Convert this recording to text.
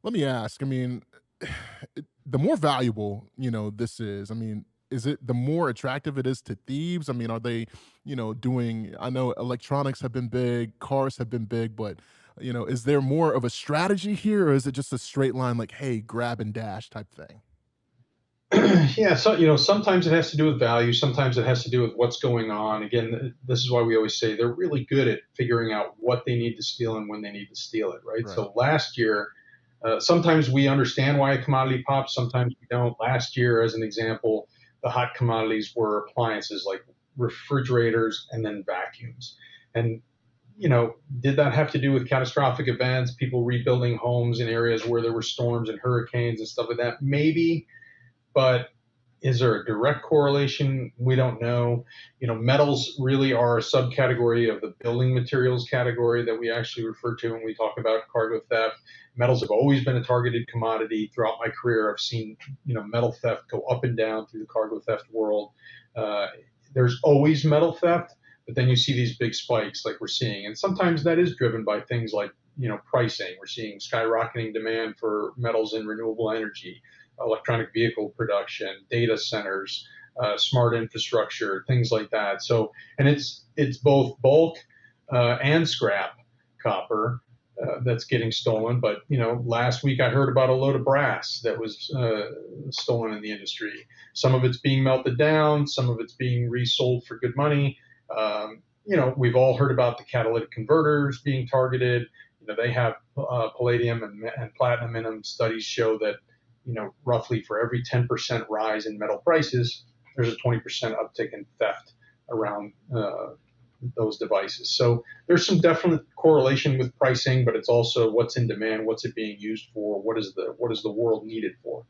Let me ask, I mean, the more valuable, this is, I mean, is it the more attractive it is to thieves? I mean, are they, doing I know electronics have been big, cars have been big, but, is there more of a strategy here, or is it just a straight line like, "Hey, grab and dash" type thing? Yeah, so sometimes it has to do with value, sometimes it has to do with what's going on. Again, this is why we always say they're really good at figuring out what they need to steal and when they need to steal it, right? Right. So last year, sometimes we understand why a commodity pops, sometimes we don't. Last year, as an example, the hot commodities were appliances like refrigerators and then vacuums. And did that have to do with catastrophic events, people rebuilding homes in areas where there were storms and hurricanes and stuff like that? Maybe, but is there a direct correlation? We don't know. Metals really are a subcategory of the building materials category that we actually refer to when we talk about cargo theft. Metals have always been a targeted commodity. Throughout my career, I've seen metal theft go up and down through the cargo theft world. Uh, there's always metal theft, but then you see these big spikes like we're seeing, and sometimes that is driven by things like pricing. We're seeing skyrocketing demand for metals in renewable energy, electronic vehicle production, data centers, smart infrastructure, things like that. So, and it's both bulk and scrap copper that's getting stolen. But last week I heard about a load of brass that was stolen in the industry. Some of it's being melted down, some of it's being resold for good money. We've all heard about the catalytic converters being targeted. They have palladium and platinum in them. Studies show that roughly for every 10% rise in metal prices, there's a 20% uptick in theft around those devices. So there's some definite correlation with pricing, but it's also what's in demand, what's it being used for, what is the world needed for.